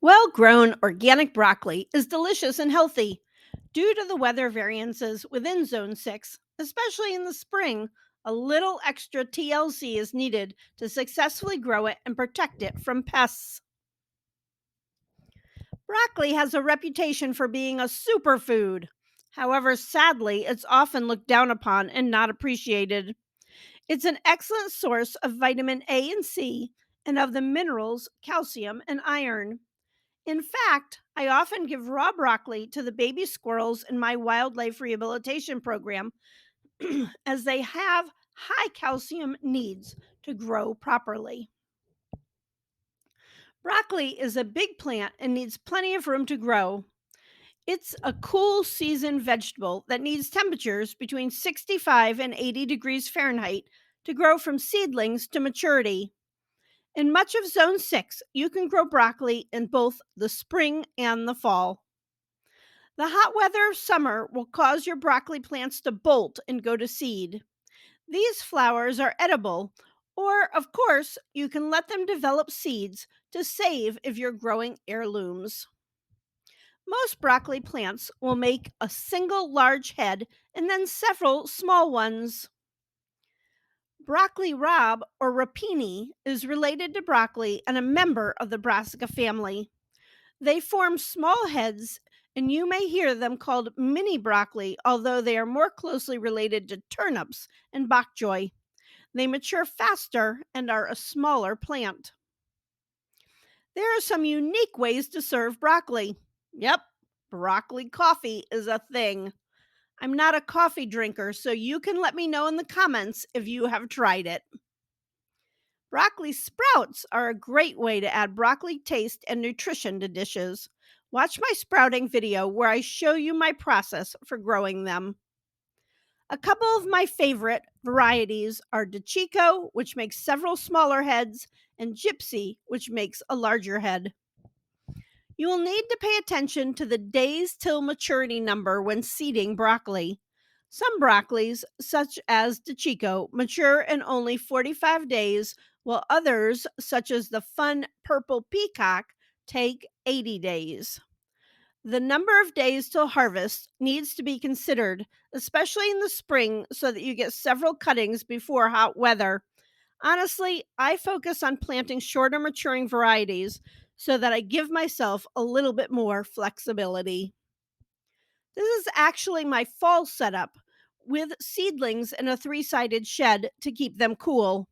Well grown organic broccoli is delicious and healthy. Due to the weather variances within Zone 6, especially in the spring, a little extra TLC is needed to successfully grow it and protect it from pests. Broccoli has a reputation for being a superfood. However, sadly, it's often looked down upon and not appreciated. It's an excellent source of vitamin A and C and of the minerals calcium and iron. In fact, I often give raw broccoli to the baby squirrels in my wildlife rehabilitation program as they have high calcium needs to grow properly. Broccoli is a big plant and needs plenty of room to grow. It's a cool season vegetable that needs temperatures between 65 and 80 degrees Fahrenheit to grow from seedlings to maturity. In much of Zone 6, you can grow broccoli in both the spring and the fall. The hot weather of summer will cause your broccoli plants to bolt and go to seed. These flowers are edible, or, of course, you can let them develop seeds to save if you're growing heirlooms. Most broccoli plants will make a single large head and then several small ones. Broccoli rabe or rapini is related to broccoli and a member of the brassica family. They form small heads, and you may hear them called mini broccoli, although they are more closely related to turnips and bok choy. They mature faster and are a smaller plant. There are some unique ways to serve broccoli. Yep, broccoli coffee is a thing. I'm not a coffee drinker, so you can let me know in the comments if you have tried it. Broccoli sprouts are a great way to add broccoli taste and nutrition to dishes. Watch my sprouting video where I show you my process for growing them. A couple of my favorite varieties are DeChico, which makes several smaller heads, and Gypsy, which makes a larger head. You will need to pay attention to the days till maturity number when seeding broccoli. Some broccolis, such as DeChico, mature in only 45 days, while others, such as the fun purple peacock, take 80 days. The number of days till harvest needs to be considered, especially in the spring, so that you get several cuttings before hot weather. Honestly, I focus on planting shorter maturing varieties so that I give myself a little bit more flexibility. This is actually my fall setup with seedlings in a three-sided shed to keep them cool.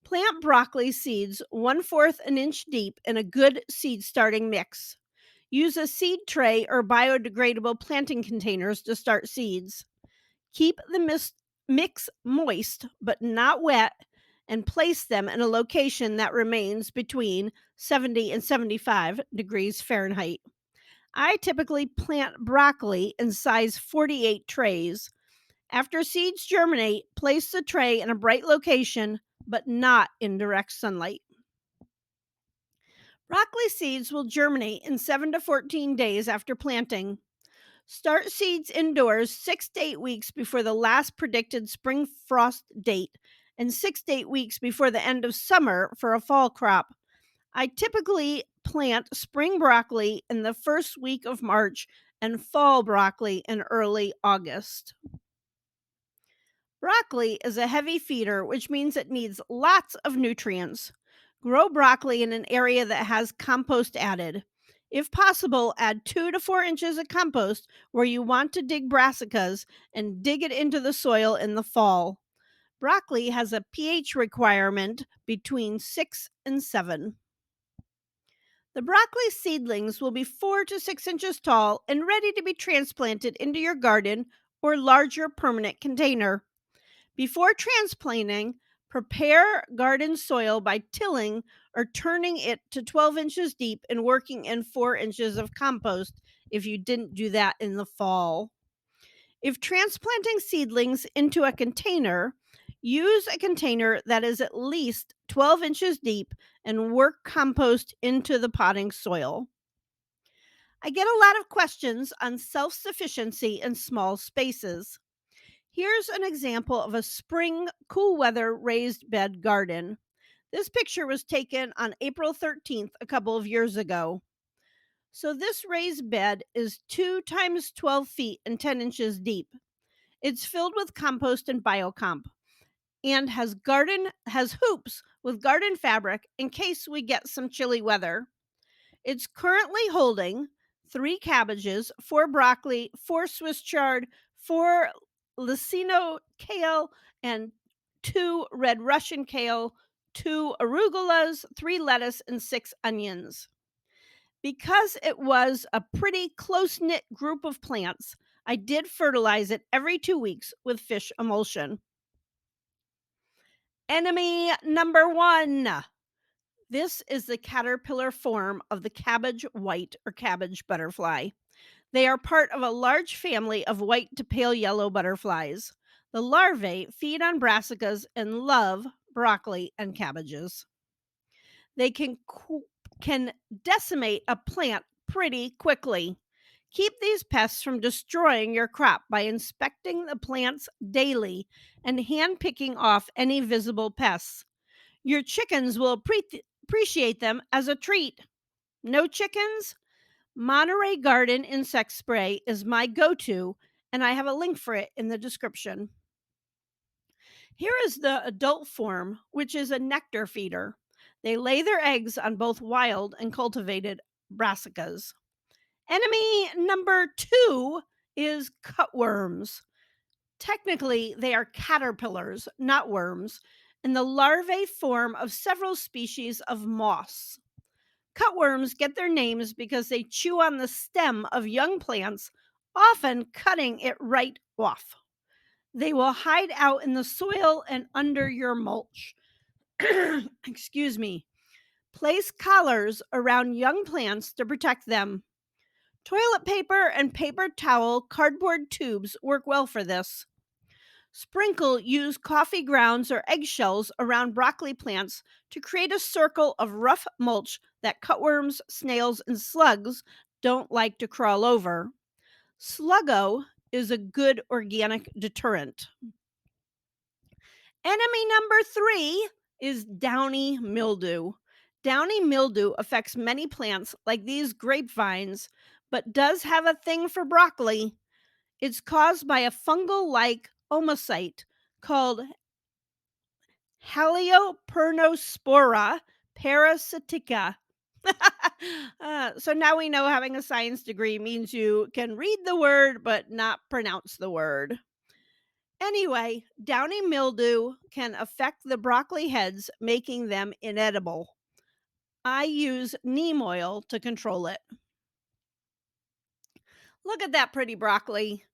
Plant broccoli seeds 1/4 an inch deep in a good seed starting mix. Use a seed tray or biodegradable planting containers to start seeds. Keep the mix moist but not wet, and place them in a location that remains between 70 and 75 degrees Fahrenheit. I typically plant broccoli in size 48 trays. After seeds germinate, place the tray in a bright location but not in direct sunlight. Broccoli seeds will germinate in 7 to 14 days after planting. Start seeds indoors 6 to 8 weeks before the last predicted spring frost date and 6 to 8 weeks before the end of summer for a fall crop. I typically plant spring broccoli in the first week of March and fall broccoli in early August. Broccoli is a heavy feeder, which means it needs lots of nutrients. Grow broccoli in an area that has compost added. If possible, add 2 to 4 inches of compost where you want to dig brassicas and dig it into the soil in the fall. Broccoli has a pH requirement between 6 and 7. The broccoli seedlings will be 4 to 6 inches tall and ready to be transplanted into your garden or larger permanent container. Before transplanting, prepare garden soil by tilling or turning it to 12 inches deep and working in 4 inches of compost if you didn't do that in the fall. If transplanting seedlings into a container, use a container that is at least 12 inches deep and work compost into the potting soil. I get a lot of questions on self sufficiency in small spaces. Here's an example of a spring cool weather raised bed garden. This picture was taken on April 13th, a couple of years ago. So, this raised bed is 2 times 12 feet and 10 inches deep. It's filled with compost and biocomp and has hoops with garden fabric in case we get some chilly weather. It's currently holding 3 cabbages, 4 broccoli, 4 Swiss chard, 4 Lucino kale, and 2 red Russian kale, 2 arugulas, 3 lettuce, and 6 onions. Because it was a pretty close knit group of plants, I did fertilize it every 2 weeks with fish emulsion. Enemy number one. This is the caterpillar form of the cabbage white or cabbage butterfly. They are part of a large family of white to pale yellow butterflies. The larvae feed on brassicas and love broccoli and cabbages. They can decimate a plant pretty quickly. Keep these pests from destroying your crop by inspecting the plants daily and hand picking off any visible pests. Your chickens will appreciate them as a treat. No chickens? Monterey Garden insect spray is my go to, and I have a link for it in the description. Here is the adult form, which is a nectar feeder. They lay their eggs on both wild and cultivated brassicas. Enemy number two is cutworms. Technically, they are caterpillars, not worms, and the larvae form of several species of moss. Cutworms get their names because they chew on the stem of young plants, often cutting it right off. They will hide out in the soil and under your mulch. Excuse me. Place collars around young plants to protect them. Toilet paper and paper towel cardboard tubes work well for this. Sprinkle used coffee grounds or eggshells around broccoli plants to create a circle of rough mulch that cutworms, snails, and slugs don't like to crawl over. Sluggo is a good organic deterrent. Enemy number three is downy mildew. Downy mildew affects many plants like these grapevines, but does have a thing for broccoli. It's caused by a fungal like omocyte called Haliopernospora parasitica. So now we know having a science degree means you can read the word but not pronounce the word. Anyway, downy mildew can affect the broccoli heads, making them inedible. I use neem oil to control it. Look at that pretty broccoli.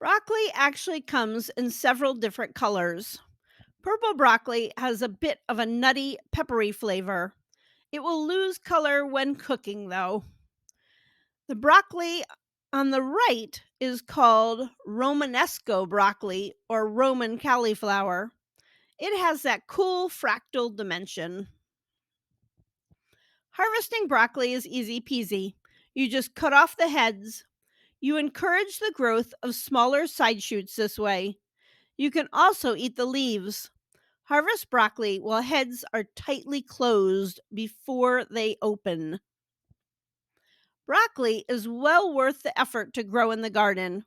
Broccoli actually comes in several different colors. Purple broccoli has a bit of a nutty, peppery flavor. It will lose color when cooking, though. The broccoli on the right is called Romanesco broccoli or Roman cauliflower. It has that cool fractal dimension. Harvesting broccoli is easy peasy. You just cut off the heads. You encourage the growth of smaller side shoots this way. You can also eat the leaves. Harvest broccoli while heads are tightly closed before they open. Broccoli is well worth the effort to grow in the garden.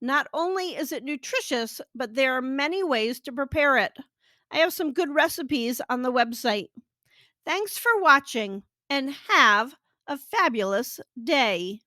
Not only is it nutritious, but there are many ways to prepare it. I have some good recipes on the website. Thanks for watching and have a fabulous day.